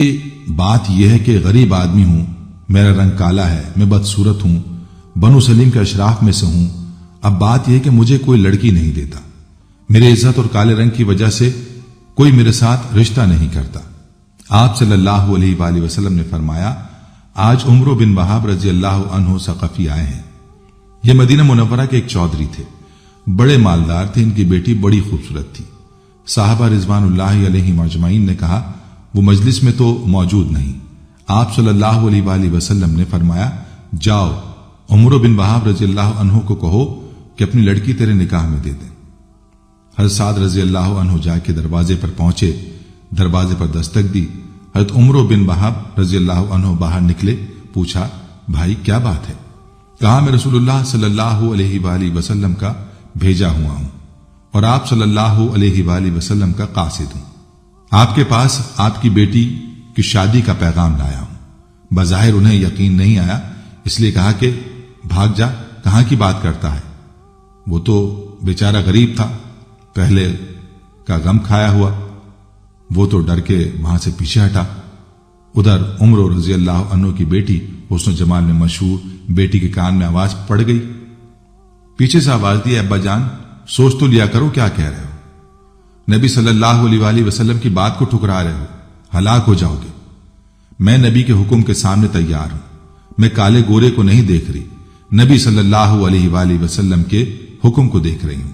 بات یہ ہے کہ غریب آدمی ہوں، میرا رنگ کالا ہے، میں بدصورت ہوں، بنو سلیم کے اشراف میں سے ہوں. اب بات یہ ہے کہ مجھے کوئی لڑکی نہیں دیتا، میرے عزت اور کالے رنگ کی وجہ سے کوئی میرے ساتھ رشتہ نہیں کرتا. آپ صلی اللہ علیہ وآلہ وسلم نے فرمایا، آج عمرو بن وہاب رضی اللہ عنہ ثقفی آئے ہیں. یہ مدینہ منورہ کے ایک چودھری تھے، بڑے مالدار تھے، ان کی بیٹی بڑی خوبصورت تھی. صحابہ رضوان اللہ علیہم اجمعین نے کہا وہ مجلس میں تو موجود نہیں. آپ صلی اللہ علیہ وآلہ وسلم نے فرمایا، جاؤ عمرو بن وہاب رضی اللہ عنہ کو کہو کہ اپنی لڑکی تیرے نکاح میں دے دیں. حضرت سعد رضی اللہ عنہ جا کے دروازے پر پہنچے، دروازے پر دستک دی. حضرت عمرو بن وہاب رضی اللہ عنہ باہر نکلے، پوچھا بھائی کیا بات ہے؟ کہا میں رسول اللہ صلی اللہ علیہ وآلہ وسلم کا بھیجا ہوا ہوں اور آپ صلی اللہ علیہ وآلہ وسلم کا قاصد ہوں. آپ کے پاس آپ کی بیٹی کی شادی کا پیغام لایا ہوں. بظاہر انہیں یقین نہیں آیا، اس لیے کہا کہ بھاگ جا، کہاں کی بات کرتا ہے؟ وہ تو بیچارہ غریب تھا، پہلے کا غم کھایا ہوا. وہ تو ڈر کے وہاں سے پیچھے ہٹا. ادھر عمرو رضی اللہ عنہ کی بیٹی حسن و جمال میں مشہور بیٹی کے کان میں آواز پڑ گئی. پیچھے سے آواز دی، ابا جان سوچ تو لیا کرو کیا کہہ رہے ہو. نبی صلی اللہ علیہ وآلہ وسلم کی بات کو ٹھکرا رہے ہو، ہلاک ہو جاؤ گے. میں نبی کے حکم کے سامنے تیار ہوں، میں کالے گورے کو نہیں دیکھ رہی، نبی صلی اللہ علیہ وآلہ وسلم کے حکم کو دیکھ رہی ہوں.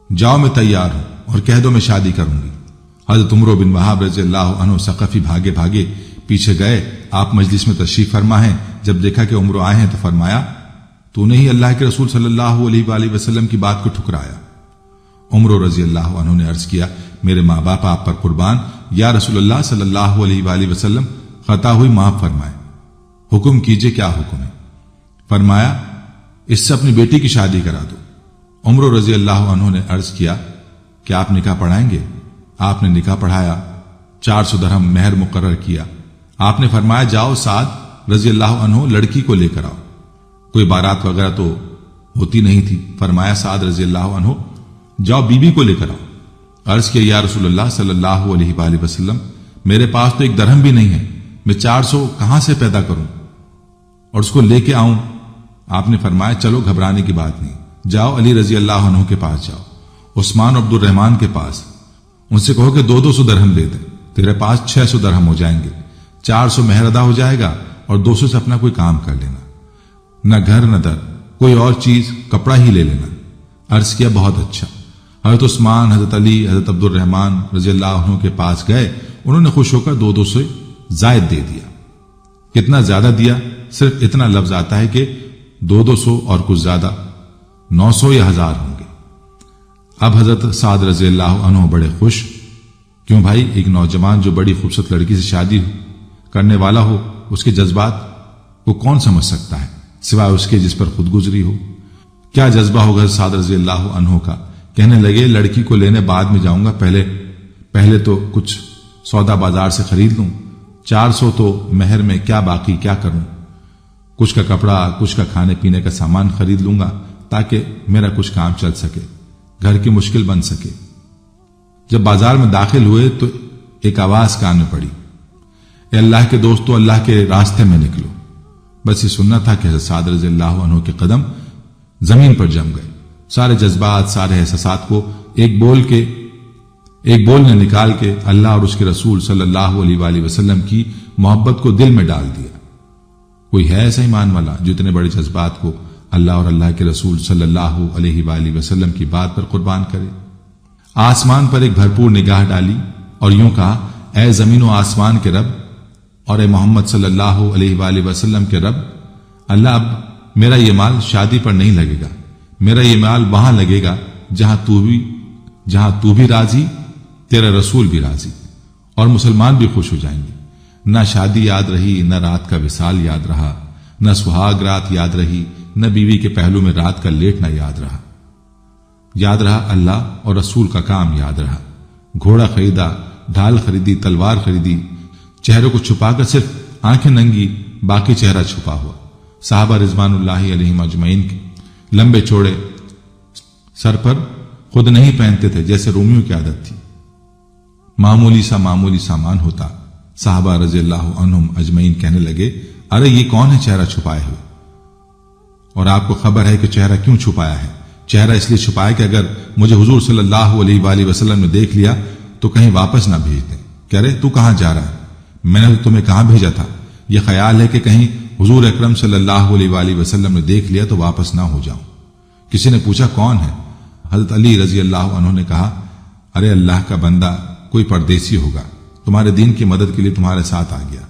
جاؤ میں تیار ہوں اور کہہ دو میں شادی کروں گی. حضرت عمرو بن وہاب رضی اللہ عنہ ثقفی بھاگے بھاگے پیچھے گئے. آپ مجلس میں تشریف فرما ہیں. جب دیکھا کہ عمرو آئے ہیں تو فرمایا، تو نے ہی اللہ کے رسول صلی اللہ علیہ وآلہ وسلم کی بات کو ٹھکرایا. عمرو رضی اللہ عنہ نے عرض کیا، میرے ماں باپ آپ پر قربان، یا رسول اللہ صلی اللہ علیہ وآلہ وسلم خطا ہوئی معاف فرمائے، حکم کیجئے کیا حکم ہے؟ فرمایا اس سے اپنی بیٹی کی شادی کرا دو. عمرو رضی اللہ عنہ نے عرض کیا کہ آپ نکاح پڑھائیں گے؟ آپ نے نکاح پڑھایا، 400 درہم مہر مقرر کیا. آپ نے فرمایا جاؤ سعد رضی اللہ عنہ لڑکی کو لے کر آؤ. کوئی بارات وغیرہ تو ہوتی نہیں تھی. فرمایا سعد رضی اللہ عنہ جاؤ بیوی کو لے کر آؤ. عرض کیا یا رسول اللہ صلی اللہ علیہ وآلہ وسلم میرے پاس تو 1 درہم بھی نہیں ہے، میں 400 کہاں سے پیدا کروں اور اس کو لے کے آؤں؟ آپ نے فرمایا چلو گھبرانے کی بات نہیں، جاؤ علی رضی اللہ عنہ کے پاس جاؤ، عثمان عبد الرحمان کے پاس، ان سے کہو کہ 200 درہم دے دیں، تیرے پاس 600 درہم ہو جائیں گے، 400 مہر ادا ہو جائے گا اور 200 سے اپنا کوئی کام کر لینا، نہ گھر نہ در، کوئی اور چیز کپڑا ہی لے لینا. عرض کیا بہت اچھا. حضرت عثمان، حضرت علی، حضرت عبد الرحمان رضی اللہ عنہ کے پاس گئے. انہوں نے خوش ہو کر 200 سے زائد دے دیا. کتنا زیادہ دیا؟ صرف اتنا لفظ آتا ہے کہ 200 اور کچھ زیادہ 900 یا 1000 ہوں گے. اب حضرت سعد رضی اللہ عنہ بڑے خوش. کیوں بھائی، ایک نوجوان جو بڑی خوبصورت لڑکی سے شادی کرنے والا ہو، اس کے جذبات کو کون سمجھ سکتا ہے سوائے اس کے جس پر خود گزری ہو. کیا جذبہ ہوگا سعد رضی اللہ عنہ کا. کہنے لگے لڑکی کو لینے بعد میں جاؤں گا، پہلے تو کچھ سودا بازار سے خرید لوں، 400 تو مہر میں کیا باقی کیا کروں، کچھ کا کپڑا کچھ کا کھانے پینے کا سامان خرید لوں گا تاکہ میرا کچھ کام چل سکے، گھر کی مشکل بن سکے. جب بازار میں داخل ہوئے تو ایک آواز کان میں پڑی، اے اللہ کے دوستو اللہ کے راستے میں نکلو. بس یہ سننا تھا کہ حضرت سعد رضی اللہ عنہ کے قدم زمین پر جم گئے. سارے جذبات سارے احساسات کو ایک بول نے نکال کے اللہ اور اس کے رسول صلی اللہ علیہ وآلہ وسلم کی محبت کو دل میں ڈال دیا. کوئی ہے ایسا ایمان والا جو اتنے بڑے جذبات کو اللہ اور اللہ کے رسول صلی اللہ علیہ وآلہ وسلم کی بات پر قربان کرے؟ آسمان پر ایک بھرپور نگاہ ڈالی اور یوں کہا، اے زمین و آسمان کے رب اور اے محمد صلی اللہ علیہ وآلہ وسلم کے رب، اللہ اب میرا یہ مال شادی پر نہیں لگے گا، میرا یہ مال وہاں لگے گا جہاں تو بھی راضی، تیرا رسول بھی راضی اور مسلمان بھی خوش ہو جائیں گے. نہ شادی یاد رہی، نہ رات کا وصال یاد رہا، نہ سہاگ رات یاد رہی، نہ بیوی کے پہلو میں رات کا لیٹنا یاد رہا اللہ اور رسول کا کام یاد رہا. گھوڑا خریدا، ڈھال خریدی، تلوار خریدی، چہرے کو چھپا کر صرف آنکھیں ننگی، باقی چہرہ چھپا ہوا. صحابہ رضوان اللہ علیہم اجمعین کے لمبے چوڑے سر پر خود نہیں پہنتے تھے جیسے رومیوں کی عادت تھی. معمولی سامان ہوتا، صحابہ رضی اللہ عنہم اجمعین کہنے لگے، ارے یہ کون ہے چہرہ چھپائے ہوئے؟ اور آپ کو خبر ہے کہ چہرہ کیوں چھپایا ہے؟ چہرہ اس لیے چھپایا کہ اگر مجھے حضور صلی اللہ علیہ وآلہ وسلم نے دیکھ لیا تو کہیں واپس نہ بھیج دیں۔ کہہ رہے تو کہاں جا رہا ہے؟ میں نے تمہیں کہاں بھیجا تھا؟ یہ خیال ہے کہ کہیں حضور اکرم صلی اللہ علیہ وآلہ وسلم نے دیکھ لیا تو واپس نہ ہو جاؤں۔ کسی نے پوچھا کون ہے؟ حضرت علی رضی اللہ عنہ نے کہا، ارے اللہ کا بندہ کوئی پردیسی ہوگا، تمہارے دین کی مدد کے لیے تمہارے ساتھ آ گیا۔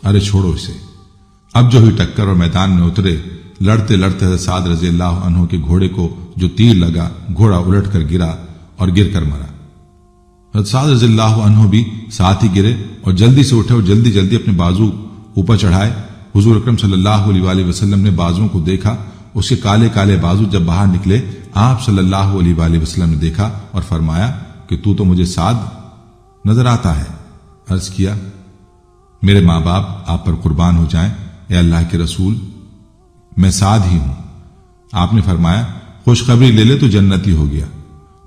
ارے چھوڑو اسے۔ اب جو ہوئی ٹکر اور میدان میں اترے، لڑتے لڑتے حضرت سعد رضی اللہ عنہ کے گھوڑے کو جو تیر لگا، گھوڑا الٹ کر گرا اور گر کر مرا۔ حضرت سعد رضی اللہ عنہ بھی ساتھ ہی گرے اور جلدی سے اٹھے اور جلدی جلدی اپنے بازو اوپر چڑھائے۔ حضور اکرم صلی اللہ علیہ وآلہ وسلم نے بازوؤں کو دیکھا، اس کے کالے کالے بازو جب باہر نکلے، آپ صلی اللہ علیہ وآلہ وسلم نے دیکھا اور فرمایا کہ تو مجھے سعد نظر آتا ہے۔ عرض کیا، میرے ماں باپ آپ پر قربان ہو جائیں، اے اللہ کے رسول، میں سعد ہی ہوں۔ آپ نے فرمایا، خوشخبری لے لے تو جنتی ہو گیا،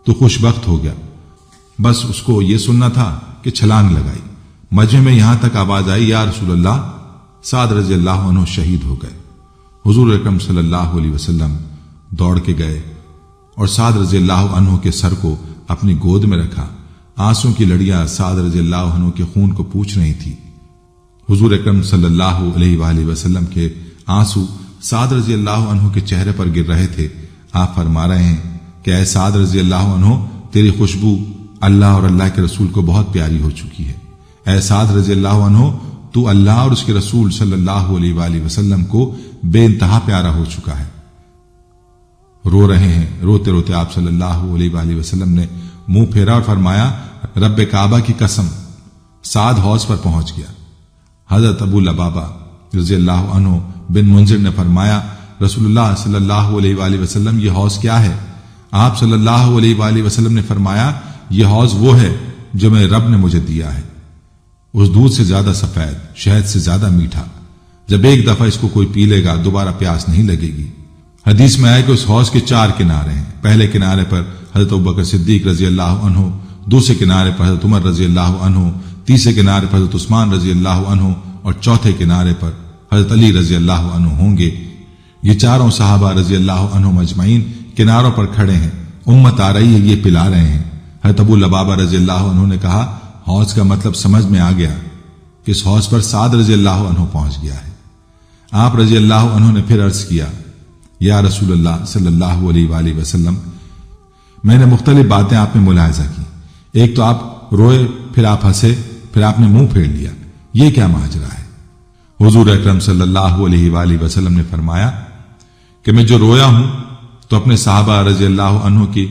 تو خوش بخت ہو گیا۔ بس اس کو یہ سننا تھا کہ چھلانگ لگائی۔ مجمع میں یہاں تک آواز آئی، یا رسول اللہ، سعد رضی اللہ عنہ شہید ہو گئے۔ حضور اکرم صلی اللہ علیہ وسلم دوڑ کے گئے اور سعد رضی اللہ عنہ کے سر کو اپنی گود میں رکھا۔ آنسوں کی لڑیاں سعد رضی اللہ عنہ کے خون کو پوچھ رہی تھی۔ حضور اکرم صلی اللہ علیہ وآلہ وسلم کے آنسو سعد رضی اللہ عنہ کے چہرے پر گر رہے تھے۔ آپ فرما رہے ہیں کہ اے سعد رضی اللہ عنہ، تیری خوشبو اللہ اور اللہ کے رسول کو بہت پیاری ہو چکی ہے۔ اے سعد رضی اللہ عنہ، تو اللہ اور اس کے رسول صلی اللہ علیہ وآلہ وسلم کو بے انتہا پیارا ہو چکا ہے۔ رو رہے ہیں۔ روتے روتے آپ صلی اللہ علیہ وآلہ وسلم نے منہ پھیرا اور فرمایا، رب کعبہ کی قسم، سعد حوض پر پہنچ گیا۔ حضرت ابو لبابہ رضی اللہ عنہ بن منذر نے فرمایا، رسول اللہ صلی اللہ علیہ وآلہ وسلم، یہ حوض کیا ہے؟ آپ صلی اللہ علیہ وآلہ وسلم نے فرمایا، یہ حوض وہ ہے جو میرے رب نے مجھے دیا ہے، اس دودھ سے زیادہ سفید، شہد سے زیادہ میٹھا۔ جب ایک دفعہ اس کو کوئی پی لے گا دوبارہ پیاس نہیں لگے گی۔ حدیث میں آئے کہ اس حوض کے 4 کنارے ہیں۔ پہلے کنارے پر حضرت ابوبکر صدیق رضی اللہ عنہ، دوسرے کنارے پر حضرت عمر رضی اللہ عنہ، تیسرے کنارے پر حضرت عثمان رضی اللہ عنہ اور چوتھے کنارے پر حضرت علی رضی اللہ عنہ ہوں گے۔ یہ چاروں صحابہ رضی اللہ عنہ مجمعین کناروں پر کھڑے ہیں، امت آ رہی ہے، یہ پلا رہے ہیں۔ حضرت ابو لبابہ رضی اللہ عنہ نے کہا، حوض کا مطلب سمجھ میں آ گیا کہ اس حوض پر سعد رضی اللہ عنہ پہنچ گیا ہے۔ آپ رضی اللہ عنہ نے پھر عرض کیا، یا رسول اللہ صلی اللہ علیہ وآلہ وسلم، میں نے مختلف باتیں آپ میں ملاحظہ کی۔ ایک تو آپ روئے، پھر آپ ہنسے، پھر آپ نے منہ پھیر لیا، یہ کیا ماجرا ہے؟ حضور اکرم صلی اللہ علیہ وآلہ وسلم نے فرمایا کہ میں جو رویا ہوں تو اپنے صحابہ رضی اللہ عنہ کی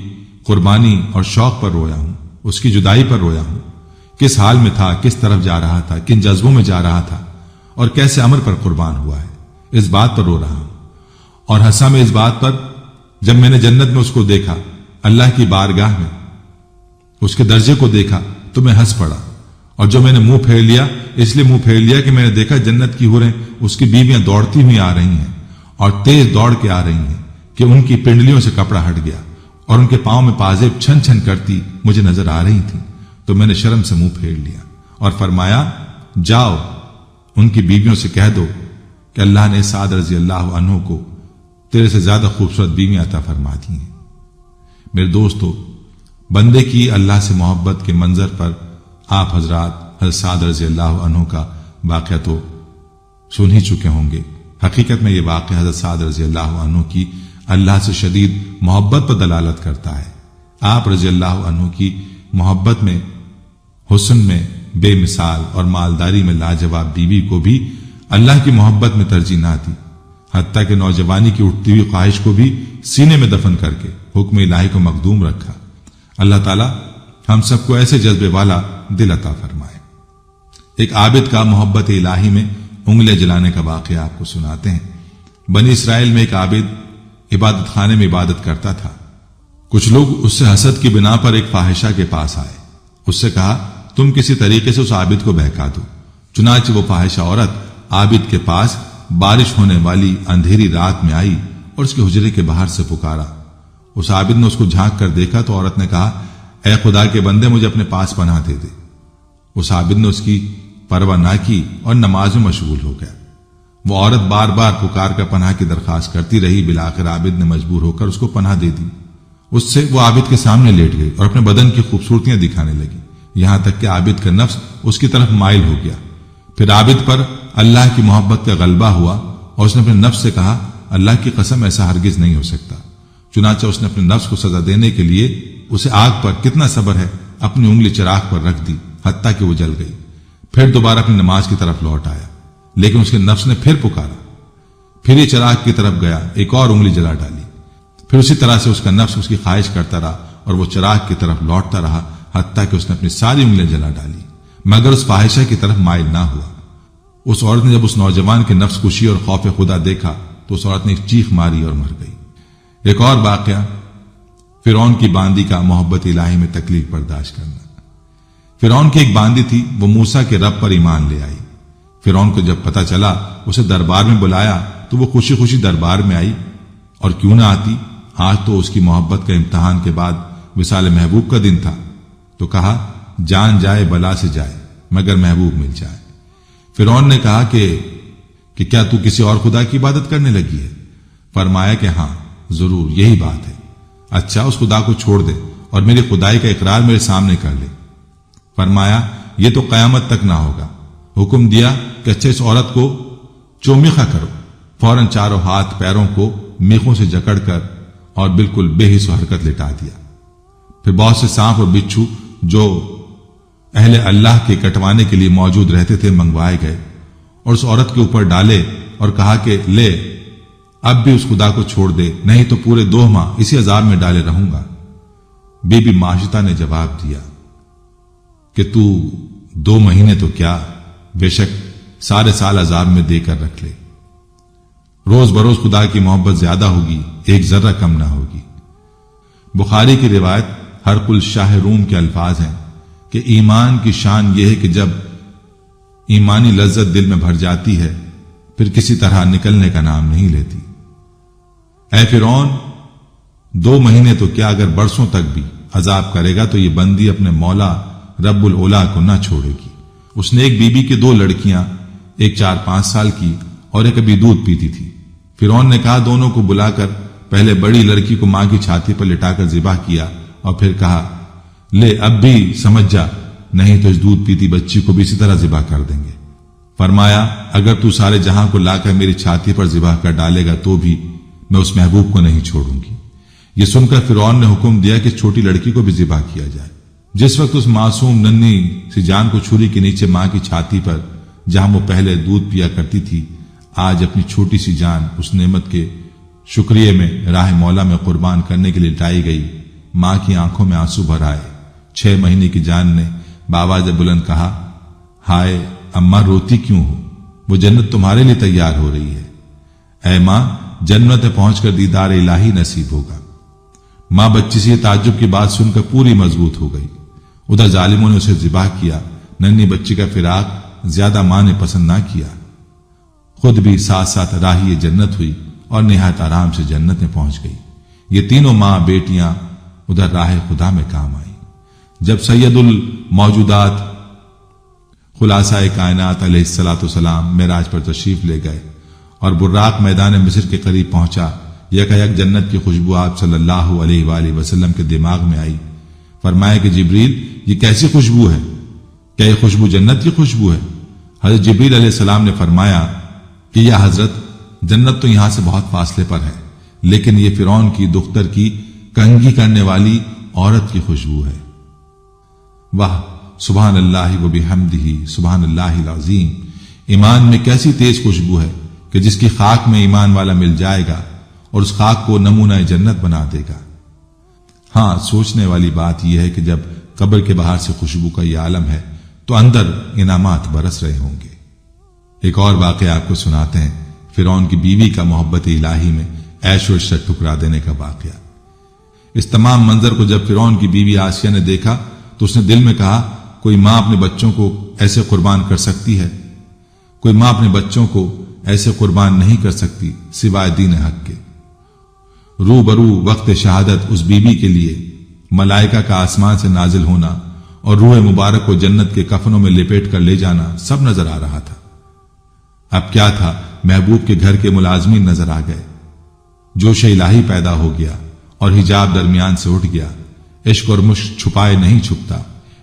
قربانی اور شوق پر رویا ہوں، اس کی جدائی پر رویا ہوں، کس حال میں تھا، کس طرف جا رہا تھا، کن جذبوں میں جا رہا تھا اور کیسے امر پر قربان ہوا ہے، اس بات پر رو رہا ہوں۔ اور ہنسا میں اس بات پر جب میں نے جنت میں اس کو دیکھا، اللہ کی بارگاہ میں اس کے درجے کو دیکھا تو میں ہنس پڑا، اور جو میں نے منہ پھیر لیا اس لیے منہ پھیر لیا کہ میں نے دیکھا جنت کی حوریں، اس کی بیویاں دوڑتی ہوئی آ رہی ہیں اور تیز دوڑ کے آ رہی ہیں کہ ان کی پنڈلیوں سے کپڑا ہٹ گیا اور ان کے پاؤں میں پازیب چھن چھن کرتی مجھے نظر آ رہی تھی، تو میں نے شرم سے منہ پھیر لیا اور فرمایا، جاؤ ان کی بیویوں سے کہہ دو کہ اللہ نے سعد رضی اللہ عنہ کو تیرے سے زیادہ خوبصورت بیویاں عطا فرما دی ہیں۔ میرے دوستو، بندے کی اللہ سے محبت کے منظر پر آپ حضرات حضرت سعد رضی اللہ عنہ کا واقعہ تو سن ہی چکے ہوں گے۔ حقیقت میں یہ واقعہ حضرت سعد رضی اللہ عنہ کی اللہ سے شدید محبت پر دلالت کرتا ہے۔ آپ رضی اللہ عنہ کی محبت میں، حسن میں بے مثال اور مالداری میں لاجواب بیوی کو بھی اللہ کی محبت میں ترجیح نہ دی، حتیٰ کہ نوجوانی کی اٹھتی ہوئی خواہش کو بھی سینے میں دفن کر کے حکم الہی کو مقدوم رکھا۔ اللہ تعالی ہم سب کو ایسے جذبے والا دل عطا فرمائے۔ ایک عابد کا محبت الہی میں انگلیاں جلانے کا واقعہ آپ کو سناتے ہیں۔ بنی اسرائیل میں ایک عابد عبادت خانے میں عبادت کرتا تھا۔ کچھ لوگ اس سے حسد کی بنا پر ایک فاحشہ کے پاس آئے، اس سے کہا، تم کسی طریقے سے اس عابد کو بہکا دو۔ چنانچہ وہ فاحشہ عورت عابد کے پاس بارش ہونے والی اندھیری رات میں آئی اور اس کے حجرے کے باہر سے پکارا۔ اس عابد نے اس کو جھانک کر دیکھا تو عورت نے کہا، اے خدا کے بندے، مجھے اپنے پاس پناہ دے دے۔ اس عابد نے اس کی پرواہ نہ کی اور نماز میں مشغول ہو گیا۔ وہ عورت بار بار پکار کر پناہ کی درخواست کرتی رہی، بالآخر عابد نے مجبور ہو کر اس کو پناہ دے دی۔ اس سے وہ عابد کے سامنے لیٹ گئی اور اپنے بدن کی خوبصورتیاں دکھانے لگی، یہاں تک کہ عابد کا نفس اس کی طرف مائل ہو گیا۔ پھر عابد پر اللہ کی محبت کا غلبہ ہوا اور اس نے اپنے نفس سے کہا، اللہ کی قسم ایسا ہرگز نہیں ہو سکتا۔ چنانچہ اس نے اپنے نفس کو سزا دینے کے لیے اسے آگ پر کتنا صبر ہے اپنی انگلی چراغ پر رکھ دی، حتیٰ کہ وہ جل گئی۔ پھر دوبارہ اپنی نماز کی طرف لوٹ آیا، لیکن اس کے نفس نے پھر پکارا، پھر یہ چراغ کی طرف گیا، ایک اور انگلی جلا ڈالی۔ پھر اسی طرح سے اس کا نفس اس کی خواہش کرتا رہا اور وہ چراغ کی طرف لوٹتا رہا، حتیٰ کہ اس نے اپنی ساری انگلیاں جلا ڈالی، مگر اس فاحشہ کی طرف مائل نہ ہوا۔ اس عورت نے جب اس نوجوان کے نفس کشی اور خوف خدا دیکھا تو اس عورت نے ایک چیخ ماری اور مر گئی۔ ایک اور واقعہ، فرعون کی باندی کا محبت الہی میں تکلیف برداشت کرنا۔ فرعون کی ایک باندی تھی، وہ موسیٰ کے رب پر ایمان لے آئی۔ فرعون کو جب پتہ چلا، اسے دربار میں بلایا تو وہ خوشی خوشی دربار میں آئی، اور کیوں نہ آتی، آج تو اس کی محبت کا امتحان کے بعد وصال محبوب کا دن تھا۔ تو کہا، جان جائے بلا سے جائے مگر محبوب مل جائے۔ فرعون نے کہا کہ کیا تو کسی اور خدا کی عبادت کرنے لگی ہے؟ فرمایا کہ ہاں ضرور یہی بات ہے۔ اچھا، اس خدا کو چھوڑ دے اور میری خدائی کا اقرار میرے سامنے کر لے۔ فرمایا، یہ تو قیامت تک نہ ہوگا۔ حکم دیا کہ اچھا اس عورت کو چومیخا کرو۔ فوراً چاروں ہاتھ پیروں کو میخوں سے جکڑ کر اور بالکل بے حس و حرکت لٹا دیا۔ پھر بہت سے سانپ اور بچھو جو اہل اللہ کے کٹوانے کے لیے موجود رہتے تھے منگوائے گئے اور اس عورت کے اوپر ڈالے اور کہا کہ لے، اب بھی اس خدا کو چھوڑ دے، نہیں تو پورے 2 ماہ اسی عذاب میں ڈالے رہوں گا۔ بی بی ماشطہ نے جواب دیا کہ تو 2 مہینے تو کیا، بے شک سارے سال عذاب میں دے کر رکھ لے۔ روز بروز خدا کی محبت زیادہ ہوگی، ایک ذرہ کم نہ ہوگی۔ بخاری کی روایت ہرقل شاہ روم کے الفاظ ہیں کہ ایمان کی شان یہ ہے کہ جب ایمانی لذت دل میں بھر جاتی ہے پھر کسی طرح نکلنے کا نام نہیں لیتی۔ اے فرعون، 2 مہینے تو کیا اگر برسوں تک بھی عذاب کرے گا تو یہ بندی اپنے مولا رب العلا کو نہ چھوڑے گی۔ اس نے ایک بیوی کی 2 لڑکیاں، ایک 4-5 سال کی اور ایک ابھی دودھ پیتی تھی۔ فرعون نے کہا، دونوں کو بلا کر پہلے بڑی لڑکی کو ماں کی چھاتی پر لٹا کر ذبح کیا اور پھر کہا، لے اب بھی سمجھ جا، نہیں تو اس دودھ پیتی بچی کو بھی اسی طرح ذبح کر دیں گے۔ فرمایا، اگر تو سارے جہاں کو لا کر میری چھاتی پر ذبح کر ڈالے گا تو بھی میں اس محبوب کو نہیں چھوڑوں گی۔ یہ سن کر فرعون نے حکم دیا کہ چھوٹی لڑکی کو بھی ذبح کیا جائے۔ جس وقت اس معصوم ننھی سی جان کو چھری کے نیچے ماں کی چھاتی پر جہاں وہ پہلے دودھ پیا کرتی تھی، آج اپنی چھوٹی سی جان اس نعمت کے شکریہ میں راہ مولا میں قربان کرنے کے لیے لٹائی گئی، ماں کی آنکھوں میں آنسو بھر آئے۔ 6 مہینے کی جان نے بآواز بلند کہا، ہائے اماں روتی کیوں ہو؟ وہ جنت تمہارے لیے تیار ہو رہی ہے۔ اے ماں، جنت پہنچ کر دیدار الہی نصیب ہوگا۔ ماں بچی سے تعجب کی بات سن کر پوری مضبوط ہو گئی۔ ادھر ظالموں نے اسے ذبح کیا۔ ننھی بچی کا فراق زیادہ ماں نے پسند نہ کیا، خود بھی ساتھ ساتھ راہی جنت ہوئی اور نہایت آرام سے جنت میں پہنچ گئی۔ یہ تینوں ماں بیٹیاں ادھر راہ خدا میں کام آئی۔ جب سید الموجودات خلاصہ کائنات علیہ الصلوۃ والسلام معراج پر تشریف لے گئے اور براق میدان مصر کے قریب پہنچا، یکایک جنت کی خوشبو آپ صلی اللہ علیہ وآلہ وسلم کے دماغ میں آئی۔ فرمایا کہ جبریل، یہ کیسی خوشبو ہے؟ کیا یہ خوشبو جنت کی خوشبو ہے؟ حضرت جبریل علیہ السلام نے فرمایا کہ یا حضرت، جنت تو یہاں سے بہت فاصلے پر ہے، لیکن یہ فرعون کی دختر کی کنگھی کرنے والی عورت کی خوشبو ہے۔ واہ، سبحان اللہ و بحمدہ، سبحان اللہ العظیم۔ ایمان میں کیسی تیز خوشبو ہے کہ جس کی خاک میں ایمان والا مل جائے گا اور اس خاک کو نمونہ جنت بنا دے گا۔ ہاں، سوچنے والی بات یہ ہے کہ جب قبر کے باہر سے خوشبو کا یہ عالم ہے تو اندر انعامات برس رہے ہوں گے۔ ایک اور واقعہ آپ کو سناتے ہیں، فرعون کی بیوی کا محبت الہی میں عیش و عشرت ٹکرا دینے کا واقعہ۔ اس تمام منظر کو جب فرعون کی بیوی آسیہ نے دیکھا تو اس نے دل میں کہا، کوئی ماں اپنے بچوں کو ایسے قربان کر سکتی ہے؟ کوئی ماں اپنے بچوں کو ایسے قربان نہیں کر سکتی سوائے دین حق کے۔ روبرو وقت شہادت اس بیوی کے لیے ملائکہ کا آسمان سے نازل ہونا اور روح مبارک کو جنت کے کفنوں میں لپیٹ کر لے جانا سب نظر آ رہا تھا۔ اب کیا تھا، محبوب کے گھر کے ملازمین نظر آ گئے۔ جوش الہی پیدا ہو گیا اور حجاب درمیان سے اٹھ گیا۔ عشق اور مشق چھپائے نہیں چھپتا۔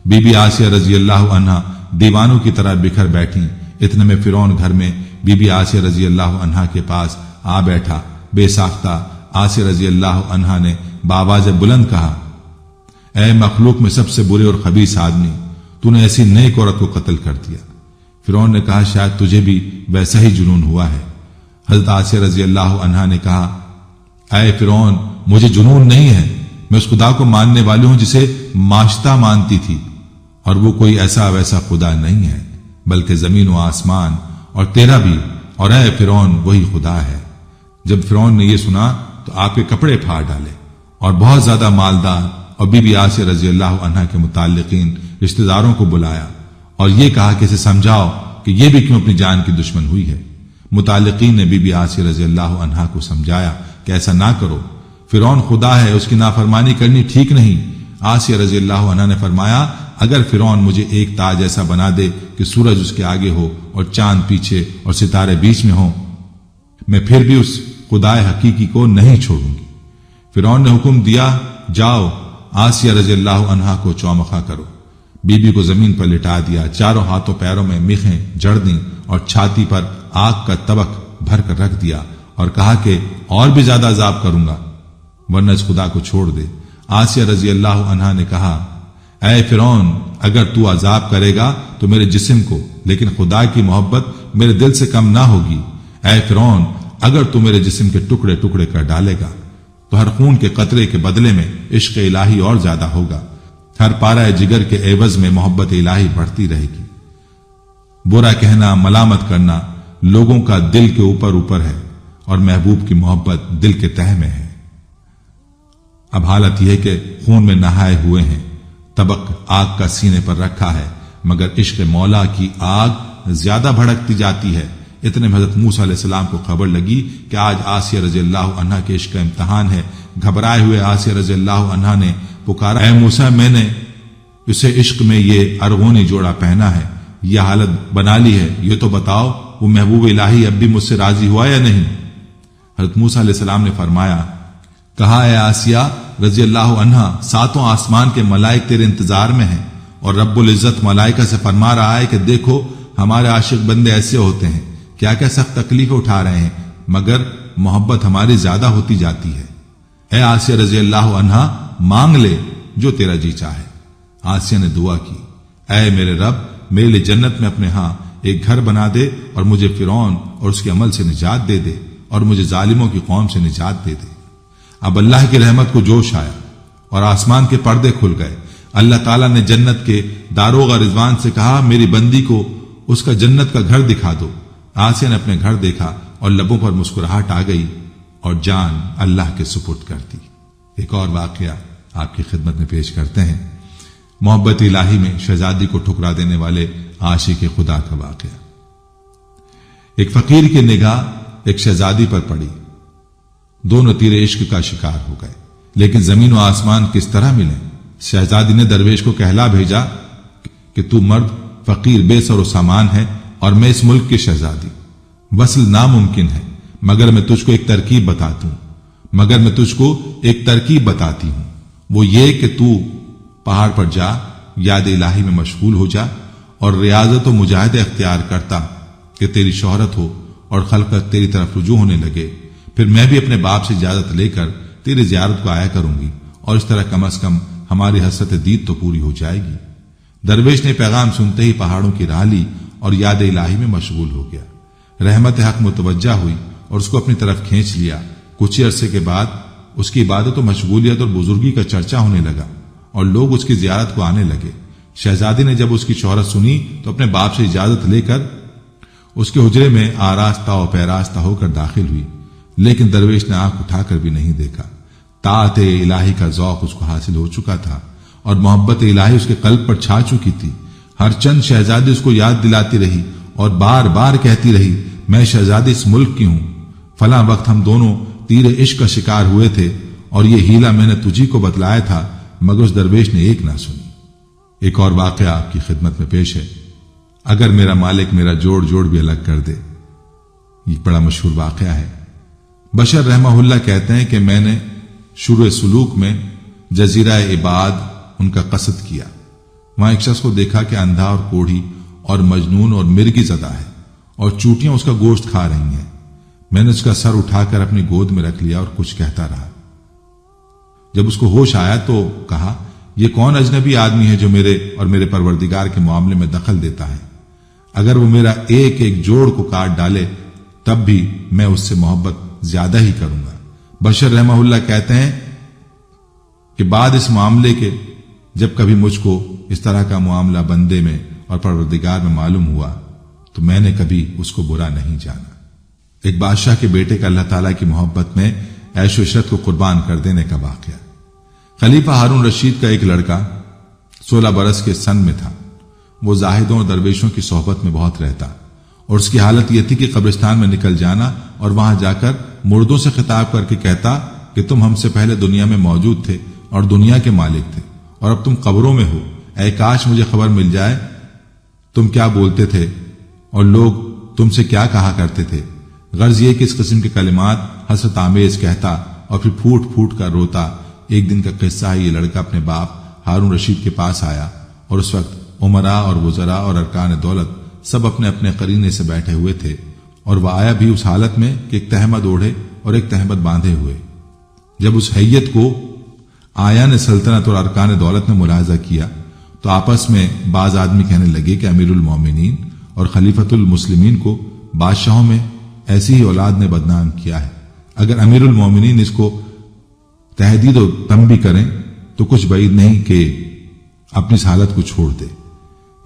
بی بی آسیہ رضی اللہ عنہا دیوانوں کی طرح بکھر بیٹھی۔ اتنے میں فرعون گھر میں بی بی آسیہ رضی اللہ عنہا کے پاس آ بیٹھا۔ بے ساختہ آسیہ رضی اللہ عنہا نے بآواز بلند کہا، اے مخلوق میں سب سے برے اور خبیث آدمی، تو نے ایسی نیک عورت کو قتل کر دیا۔ فرعون نے کہا، شاید تجھے بھی ویسا ہی جنون ہوا ہے۔ حضرت آسیہ رضی اللہ عنہا نے کہا، اے فرعون، مجھے جنون نہیں ہے، میں اس خدا کو ماننے والی ہوں جسے ماشتہ مانتی تھی، اور وہ کوئی ایسا ویسا خدا نہیں ہے، بلکہ زمین و آسمان اور تیرا بھی، اور اے فرعون وہی خدا ہے۔ جب فرعون نے یہ سنا تو آپ کے کپڑے پھاڑ ڈالے اور بہت زیادہ مالدار اور بی بی آسیہ رضی اللہ عنہا کے متعلقین رشتہ داروں کو بلایا اور یہ کہا کہ اسے سمجھاؤ کہ یہ بھی کیوں اپنی جان کی دشمن ہوئی ہے۔ متعلقین نے بی بی آسیہ رضی اللہ عنہا کو سمجھایا کہ ایسا نہ کرو، فرعون خدا ہے، اس کی نافرمانی کرنی ٹھیک نہیں۔ آسیہ رضی اللہ عنہا نے فرمایا، اگر فرعون مجھے ایک تاج ایسا بنا دے کہ سورج اس کے آگے ہو اور چاند پیچھے اور ستارے بیچ میں ہوں، میں پھر بھی اس خدائے حقیقی کو نہیں چھوڑوں گی۔ فرعون نے حکم دیا، جاؤ آسیہ رضی اللہ عنہا کو چومخا کرو۔ بی بی کو زمین پر لٹا دیا، چاروں ہاتھوں پیروں میں میخیں جڑ دیں اور چھاتی پر آگ کا طبق بھر کر رکھ دیا اور کہا کہ اور بھی زیادہ عذاب کروں گا ورنہ اس خدا کو چھوڑ دے۔ آسیہ رضی اللہ عنہا نے کہا، اے فرعون، اگر تو عذاب کرے گا تو میرے جسم کو، لیکن خدا کی محبت میرے دل سے کم نہ ہوگی۔ اے فرعون، اگر تو میرے جسم کے ٹکڑے ٹکڑے کر ڈالے گا تو ہر خون کے قطرے کے بدلے میں عشق الہی اور زیادہ ہوگا، ہر پارہ جگر کے عوض میں محبت الہی بڑھتی رہے گی۔ برا کہنا، ملامت کرنا لوگوں کا دل کے اوپر اوپر ہے اور محبوب کی محبت دل کے تہہ میں ہے۔ اب حالت یہ ہے کہ خون میں نہائے ہوئے ہیں، طبق آگ کا سینے پر رکھا ہے، مگر عشق مولا کی آگ زیادہ بھڑکتی جاتی ہے۔ اتنے میں حضرت موسیٰ علیہ السلام کو خبر لگی کہ آج آسیہ رضی اللہ عنہا کے عشق کا امتحان ہے۔ گھبرائے ہوئے آسیہ رضی اللہ عنہا نے پکارا، اے موسیٰ، میں نے اسے عشق میں یہ ارغونی جوڑا پہنا ہے، یہ حالت بنا لی ہے، یہ تو بتاؤ وہ محبوب الہی اب بھی مجھ سے راضی ہوا یا نہیں؟ حضرت موسیٰ علیہ السلام نے فرمایا، کہا، اے آسیہ رضی اللہ عنہا، ساتوں آسمان کے ملائک تیرے انتظار میں ہیں اور رب العزت ملائکہ سے فرما رہا ہے کہ دیکھو ہمارے عاشق بندے ایسے ہوتے ہیں، کیا کیا سخت تکلیفیں اٹھا رہے ہیں، مگر محبت ہماری زیادہ ہوتی جاتی ہے۔ اے آسیہ رضی اللہ عنہا، مانگ لے جو تیرا جی چاہے۔ آسیہ نے دعا کی، اے میرے رب، میرے لیے جنت میں اپنے ہاں ایک گھر بنا دے اور مجھے فرعون اور اس کے عمل سے نجات دے دے اور مجھے ظالموں کی قوم سے نجات دے دے۔ اب اللہ کی رحمت کو جوش آیا اور آسمان کے پردے کھل گئے۔ اللہ تعالیٰ نے جنت کے داروغہ رضوان سے کہا، میری بندی کو اس کا جنت کا گھر دکھا دو۔ آسیہ نے اپنے گھر دیکھا اور لبوں پر مسکراہٹ آ گئی اور جان اللہ کے سپرد کر دی۔ ایک اور واقعہ آپ کی خدمت میں پیش کرتے ہیں، محبت الہی میں شہزادی کو ٹھکرا دینے والے عاشق خدا کا واقعہ۔ ایک فقیر کی نگاہ ایک شہزادی پر پڑی، دونوں تیر عشق کا شکار ہو گئے، لیکن زمین و آسمان کس طرح ملیں؟ شہزادی نے درویش کو کہلا بھیجا کہ تو مرد فقیر بے سر و سامان ہے اور میں اس ملک کی شہزادی، وصل ناممکن ہے، مگر میں تجھ کو ایک ترکیب بتاتی ہوں، وہ یہ کہ تو پہاڑ پر جا، یاد الہی میں مشغول ہو جا اور ریاضت و مجاہدہ اختیار کرتا کہ تیری شہرت ہو اور خلقت تیری طرف رجوع ہونے لگے، پھر میں بھی اپنے باپ سے اجازت لے کر تیری زیارت کو آیا کروں گی اور اس طرح کم از کم ہماری حسرت دید تو پوری ہو جائے گی۔ درویش نے پیغام سنتے ہی پہاڑوں کی راہ لی اور یاد الہی میں مشغول ہو گیا۔ رحمت حق متوجہ ہوئی اور اس کو اپنی طرف کھینچ لیا۔ کچھ عرصے کے بعد اس کی عبادت و مشغولیت اور بزرگی کا چرچا ہونے لگا اور لوگ اس کی زیارت کو آنے لگے۔ شہزادی نے جب اس کی شہرت سنی تو اپنے باپ سے اجازت لے کر اس کے حجرے میں آراستہ و پیراستہ ہو کر داخل ہوئی، لیکن درویش نے آنکھ اٹھا کر بھی نہیں دیکھا۔ طاعت الہی کا ذوق اس کو حاصل ہو چکا تھا اور محبت الہی اس کے قلب پر چھا چکی تھی۔ ہر چند شہزادی اس کو یاد دلاتی رہی اور بار بار کہتی رہی، میں شہزادی اس ملک کی ہوں، فلاں وقت ہم دونوں تیر عشق کا شکار ہوئے تھے اور یہ ہیلا میں نے تجھی کو بتلایا تھا، مگر اس درویش نے ایک نہ سنی۔ ایک اور واقعہ آپ کی خدمت میں پیش ہے۔ اگر میرا مالک میرا جوڑ جوڑ بھی الگ کر دے، یہ بڑا مشہور واقعہ ہے۔ بشر رحمہ اللہ کہتے ہیں کہ میں نے شروع سلوک میں جزیرہ عباد ان کا قصد کیا۔ وہاں ایک شخص کو دیکھا کہ اندھا اور کوڑھی اور مجنون اور مرگی زدہ ہے اور چوٹیاں اس کا گوشت کھا رہی ہیں۔ میں نے اس کا سر اٹھا کر اپنی گود میں رکھ لیا اور کچھ کہتا رہا۔ جب اس کو ہوش آیا تو کہا، یہ کون اجنبی آدمی ہے جو میرے اور میرے پروردگار کے معاملے میں دخل دیتا ہے؟ اگر وہ میرا ایک ایک جوڑ کو کاٹ ڈالے تب بھی میں اس سے محبت زیادہ ہی کروں گا۔ بشر رحمہ اللہ کہتے ہیں کہ بعد اس معاملے کے جب کبھی مجھ کو اس طرح کا معاملہ بندے میں اور پروردگار میں معلوم ہوا تو میں نے کبھی اس کو برا نہیں جانا۔ ایک بادشاہ کے بیٹے کا اللہ تعالیٰ کی محبت میں عیش و عشرت کو قربان کر دینے کا واقعہ۔ خلیفہ ہارون رشید کا ایک لڑکا 16 برس کے سن میں تھا۔ وہ زاہدوں اور درویشوں کی صحبت میں بہت رہتا اور اس کی حالت یہ تھی کہ قبرستان میں نکل جانا اور وہاں جا کر مردوں سے خطاب کر کے کہتا کہ تم ہم سے پہلے دنیا میں موجود تھے اور دنیا کے مالک تھے اور اب تم قبروں میں ہو۔ اے کاش مجھے خبر مل جائے تم کیا بولتے تھے اور لوگ تم سے کیا کہا کرتے تھے۔ غرض یہ کہ اس قسم کے کلمات حسرت آمیز کہتا اور پھر پھوٹ پھوٹ کر روتا۔ ایک دن کا قصہ ہے، یہ لڑکا اپنے باپ ہارون رشید کے پاس آیا اور اس وقت عمراء اور وزراء اور ارکان دولت سب اپنے اپنے قرینے سے بیٹھے ہوئے تھے، اور وہ آیا بھی اس حالت میں کہ ایک تہمد اوڑھے اور ایک تہمد باندھے ہوئے۔ جب اس حیت کو آیان سلطنت اور ارکان دولت نے ملاحظہ کیا تو آپس میں بعض آدمی کہنے لگے کہ امیر المومنین اور خلیفۃ المسلمین کو بادشاہوں میں ایسی ہی اولاد نے بدنام کیا ہے۔ اگر امیر المومنین اس کو تحدید و تنبیہ کریں تو کچھ بعید نہیں کہ اپنی اس حالت کو چھوڑ دے۔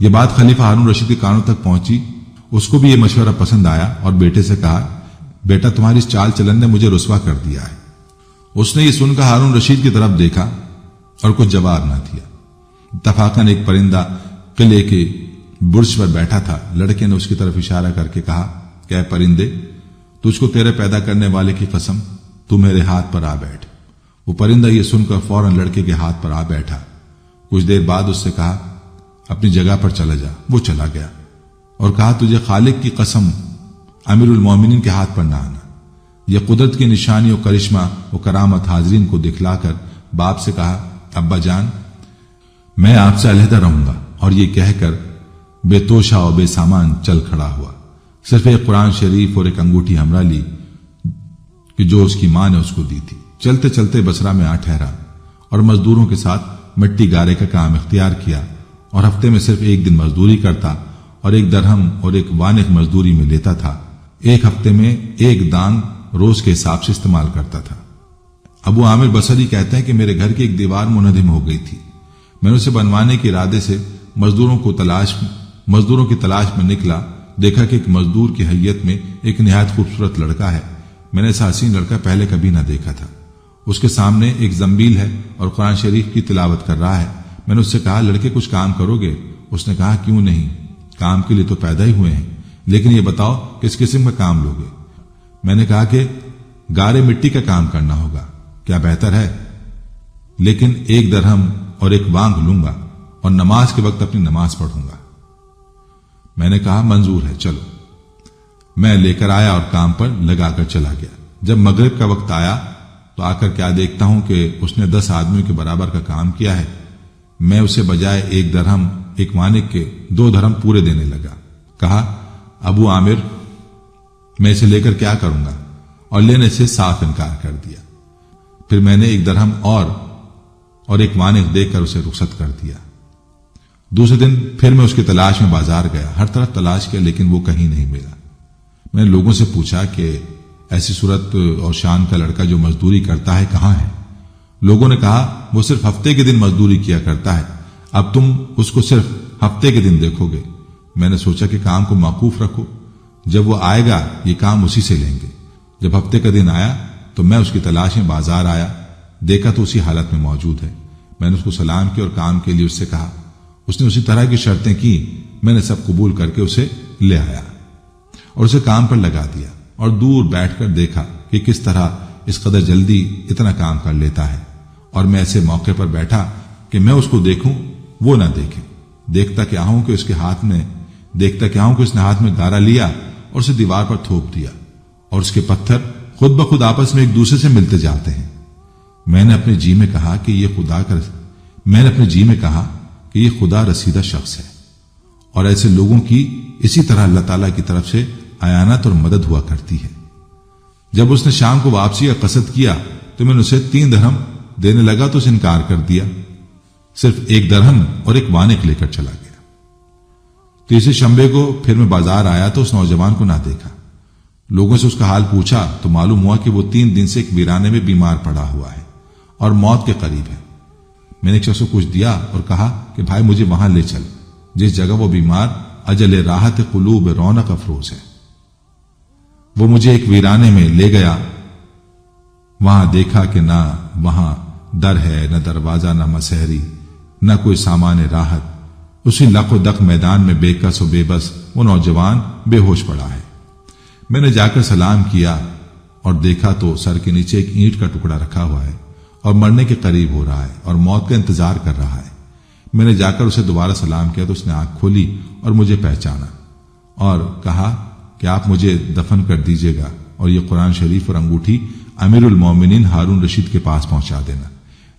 یہ بات خلیفہ ہارون رشید کے کانوں تک پہنچی۔ اس کو بھی یہ مشورہ پسند آیا اور بیٹے سے کہا، بیٹا تمہاری اس چال چلن نے مجھے رسوا کر دیا ہے۔ اس نے یہ سن کر ہارون رشید کی طرف دیکھا اور کچھ جواب نہ دیا۔ اتفاقاً ایک پرندہ قلعے کے برج پر بیٹھا تھا۔ لڑکے نے اس کی طرف اشارہ کر کے کہا کہ اے پرندے، تجھ کو تیرے پیدا کرنے والے کی قسم، تو میرے ہاتھ پر آ بیٹھ۔ وہ پرندہ یہ سن کر فوراً لڑکے کے ہاتھ پر آ بیٹھا۔ کچھ دیر بعد اس سے کہا، اپنی جگہ پر چلا جا۔ وہ چلا گیا اور کہا، تجھے خالق کی قسم امیر المومنین کے ہاتھ پر نہ آنا۔ یہ قدرت کی نشانی و کرشمہ و کرامت حاضرین کو دکھلا کر باپ سے کہا، ابا جان میں آپ سے علیحدہ رہوں گا، اور یہ کہہ کر بے توشہ و بے سامان چل کھڑا ہوا۔ صرف ایک قرآن شریف اور ایک انگوٹھی ہمراہ لی کہ جو اس کی ماں نے اس کو دی تھی۔ چلتے چلتے بصرہ میں آ ٹھہرا اور مزدوروں کے ساتھ مٹی گارے کا کام اختیار کیا، اور ہفتے میں صرف ایک دن مزدوری کرتا اور 1 درہم اور 1 وانق مزدوری میں لیتا تھا۔ ایک ہفتے میں 1 دان روز کے حساب سے استعمال کرتا تھا۔ ابو عامر بصری کہتے ہیں کہ میرے گھر کی ایک دیوار منہدم ہو گئی تھی۔ میں نے اسے بنوانے کے ارادے سے مزدوروں کی تلاش میں نکلا۔ دیکھا کہ ایک مزدور کی حیت میں ایک نہایت خوبصورت لڑکا ہے۔ میں نے ایسا حسین لڑکا پہلے کبھی نہ دیکھا تھا۔ اس کے سامنے ایک زنبیل ہے اور قرآن شریف کی تلاوت کر رہا ہے۔ میں نے اس سے کہا، لڑکے کچھ کام کرو گے؟ اس نے کہا، کیوں نہیں، کام کے لیے تو پیدا ہی ہوئے ہیں، لیکن یہ بتاؤ کس قسم کا کام لوگے؟ میں نے کہا کہ گارے مٹی کا کام کرنا ہوگا۔ کیا بہتر ہے، لیکن 1 درہم اور 1 وانگ لوں گا اور نماز کے وقت اپنی نماز پڑھوں گا۔ میں نے کہا، منظور ہے، چلو۔ میں لے کر آیا اور کام پر لگا کر چلا گیا۔ جب مغرب کا وقت آیا تو آ کر کیا دیکھتا ہوں کہ اس نے 10 آدمیوں کے برابر کا کام کیا ہے۔ میں اسے بجائے 1 درہم 1 وانق کے 2 درہم پورے دینے لگا۔ کہا، ابو عامر میں اسے لے کر کیا کروں گا؟ اور لینے سے صاف انکار کر دیا۔ پھر میں نے 1 درہم اور 1 وانق دے کر اسے رخصت کر دیا۔ دوسرے دن پھر میں اس کی تلاش میں بازار گیا۔ ہر طرف تلاش کیا لیکن وہ کہیں نہیں ملا۔ میں نے لوگوں سے پوچھا کہ ایسی صورت اور شان کا لڑکا جو مزدوری کرتا ہے کہاں ہے؟ لوگوں نے کہا، وہ صرف ہفتے کے دن مزدوری کیا کرتا ہے، اب تم اس کو صرف ہفتے کے دن دیکھو گے۔ میں نے سوچا کہ کام کو موقوف رکھو، جب وہ آئے گا یہ کام اسی سے لیں گے۔ جب ہفتے کا دن آیا تو میں اس کی تلاش میں بازار آیا، دیکھا تو اسی حالت میں موجود ہے۔ میں نے اس کو سلام کیا اور کام کے لیے اس سے کہا۔ اس نے اسی طرح کی شرطیں کی۔ میں نے سب قبول کر کے اسے لے آیا اور اسے کام پر لگا دیا، اور دور بیٹھ کر دیکھا کہ کس طرح اس قدر جلدی اتنا کام کر لیتا ہے۔ اور میں ایسے موقع پر بیٹھا کہ میں اس کو دیکھوں، وہ نہ دیکھے۔ دیکھتا کیا ہوں کہ اس نے ہاتھ میں گارا لیا اور اسے دیوار پر تھوپ دیا، اور اس کے پتھر خود بخود آپس میں ایک دوسرے سے ملتے جاتے ہیں۔ میں نے اپنے جی میں کہا کہ یہ خدا رسیدہ شخص ہے، اور ایسے لوگوں کی اسی طرح اللہ تعالیٰ کی طرف سے اعانت اور مدد ہوا کرتی ہے۔ جب اس نے شام کو واپسی کا قصد کیا تو میں نے اسے 3 درہم دینے لگا تو اسے انکار کر دیا، صرف 1 درہم اور 1 وانق لے کر چلا گیا۔ تیسرے شنبے کو پھر میں بازار آیا تو اس نوجوان کو نہ دیکھا۔ لوگوں سے اس کا حال پوچھا تو معلوم ہوا کہ وہ 3 دن سے ایک ویرانے میں بیمار پڑا ہوا ہے اور موت کے قریب ہے۔ میں نے ایک شخص کو کچھ دیا اور کہا کہ بھائی مجھے وہاں لے چل جس جگہ وہ بیمار اجل راحت قلوب رونق افروز ہے۔ وہ مجھے ایک ویرانے میں لے گیا۔ وہاں دیکھا کہ نہ وہاں در ہے، نہ دروازہ، نہ مسحری، نہ کوئی سامان راحت۔ اسی لق و دق میدان میں بے کس و بے بس وہ نوجوان بے ہوش پڑا ہے۔ میں نے جا کر سلام کیا اور دیکھا تو سر کے نیچے ایک اینٹ کا ٹکڑا رکھا ہوا ہے اور مرنے کے قریب ہو رہا ہے اور موت کا انتظار کر رہا ہے۔ میں نے جا کر اسے دوبارہ سلام کیا تو اس نے آنکھ کھولی اور مجھے پہچانا اور کہا کہ آپ مجھے دفن کر دیجیے گا اور یہ قرآن شریف اور انگوٹھی امیر المومنین ہارون رشید کے پاس پہنچا دینا۔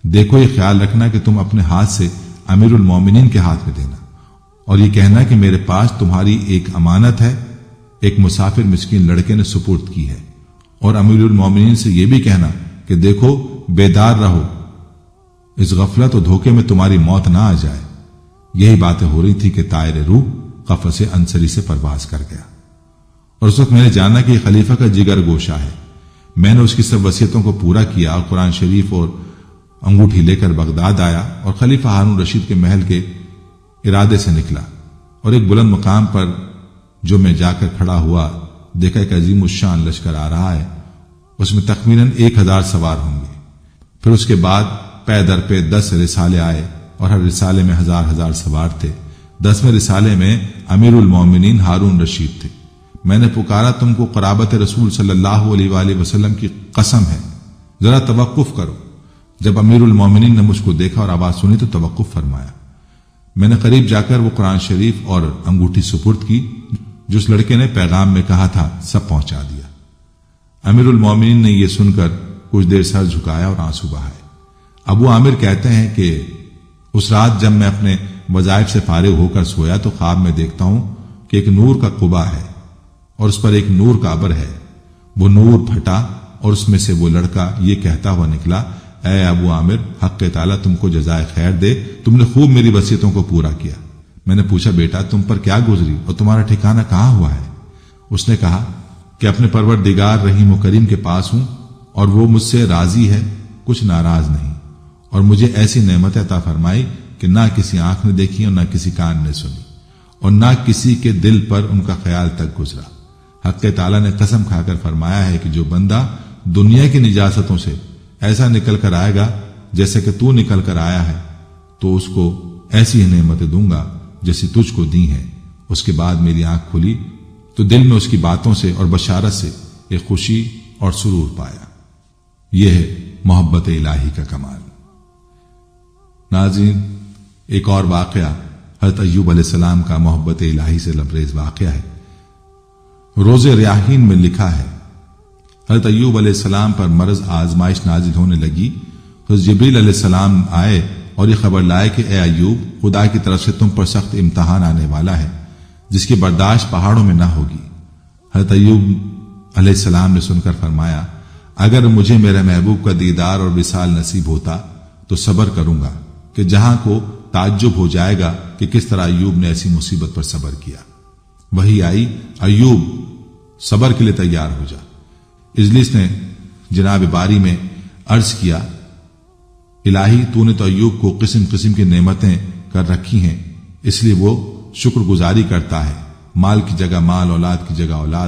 دیکھو یہ خیال رکھنا کہ تم اپنے ہاتھ سے امیر المومنین کے ہاتھ میں دینا، اور یہ کہنا کہ میرے پاس تمہاری ایک امانت ہے، ایک مسافر مسکین لڑکے نے سپرد کی ہے، اور امیر المومنین سے یہ بھی کہنا کہ دیکھو بیدار رہو، اس غفلت و دھوکے میں تمہاری موت نہ آ جائے۔ یہی باتیں ہو رہی تھی کہ طائر روح قفس انصری سے پرواز کر گیا، اور اس وقت میں نے جانا کہ یہ خلیفہ کا جگر گوشہ ہے۔ میں نے اس کی سب وصیتوں کو پورا کیا اور قرآن شریف اور انگوٹھی لے کر بغداد آیا اور خلیفہ ہارون رشید کے محل کے ارادے سے نکلا، اور ایک بلند مقام پر جو میں جا کر کھڑا ہوا دیکھا ایک عظیم الشان لشکر آ رہا ہے، اس میں تخمیناً 1000 سوار ہوں گے۔ پھر اس کے بعد پے در پہ 10 رسالے آئے اور ہر رسالے میں 1000 سوار تھے۔ 10ویں رسالے میں امیر المومنین ہارون رشید تھے۔ میں نے پکارا تم کو قرابت رسول صلی اللہ علیہ وآلہ وسلم کی قسم ہے، ذرا توقف کرو۔ جب امیر المومنین نے مجھ کو دیکھا اور آواز سنی تو توقف فرمایا۔ میں نے قریب جا کر وہ قرآن شریف اور انگوٹھی سپرد کی جو اس لڑکے نے پیغام میں کہا تھا، سب پہنچا دیا۔ امیر المومنین نے یہ سن کر کچھ دیر سر جھکایا اور آنسو بہائے۔ ابو عامر کہتے ہیں کہ اس رات جب میں اپنے وظائف سے فارغ ہو کر سویا تو خواب میں دیکھتا ہوں کہ ایک نور کا قبا ہے اور اس پر ایک نور کا ابر ہے۔ وہ نور پھٹا اور اس میں سے وہ لڑکا یہ کہتا ہوا نکلا، اے ابو عامر، حق تعالیٰ تم کو جزائے خیر دے، تم نے خوب میری وصیتوں کو پورا کیا۔ میں نے پوچھا بیٹا تم پر کیا گزری اور تمہارا ٹھکانہ کہاں ہوا ہے؟ اس نے کہا کہ اپنے پروردگار رحیم و کریم کے پاس ہوں اور وہ مجھ سے راضی ہے، کچھ ناراض نہیں، اور مجھے ایسی نعمت عطا فرمائی کہ نہ کسی آنکھ نے دیکھی اور نہ کسی کان نے سنی اور نہ کسی کے دل پر ان کا خیال تک گزرا۔ حق تعالیٰ نے قسم کھا کر فرمایا ہے کہ جو بندہ دنیا کی نجاستوں سے ایسا نکل کر آئے گا جیسے کہ تو نکل کر آیا ہے تو اس کو ایسی ہی نعمتیں دوں گا جیسی تجھ کو دی ہیں۔ اس کے بعد میری آنکھ کھلی تو دل میں اس کی باتوں سے اور بشارت سے ایک خوشی اور سرور پایا۔ یہ ہے محبت الہی کا کمال۔ ناظرین، ایک اور واقعہ حضرت ایوب علیہ السلام کا محبت الہی سے لبریز واقعہ ہے۔ روز ریاحین میں لکھا ہے حضرت ایوب علیہ السلام پر مرض آزمائش نازل ہونے لگی۔ حضرت جبریل علیہ السلام آئے اور یہ خبر لائے کہ اے ایوب، خدا کی طرف سے تم پر سخت امتحان آنے والا ہے جس کی برداشت پہاڑوں میں نہ ہوگی۔ حضرت ایوب علیہ السلام نے سن کر فرمایا، اگر مجھے میرے محبوب کا دیدار اور وصال نصیب ہوتا تو صبر کروں گا، کہ جہاں کو تعجب ہو جائے گا کہ کس طرح ایوب نے ایسی مصیبت پر صبر کیا۔ وہی آئی، ایوب صبر کے لیے تیار ہو جا۔ اجلیس نے جناب باری میں عرض کیا، الہی تو نے تو ایوب کو قسم قسم کی نعمتیں کر رکھی ہیں، اس لیے وہ شکر گزاری کرتا ہے، مال کی جگہ مال، اولاد کی جگہ اولاد۔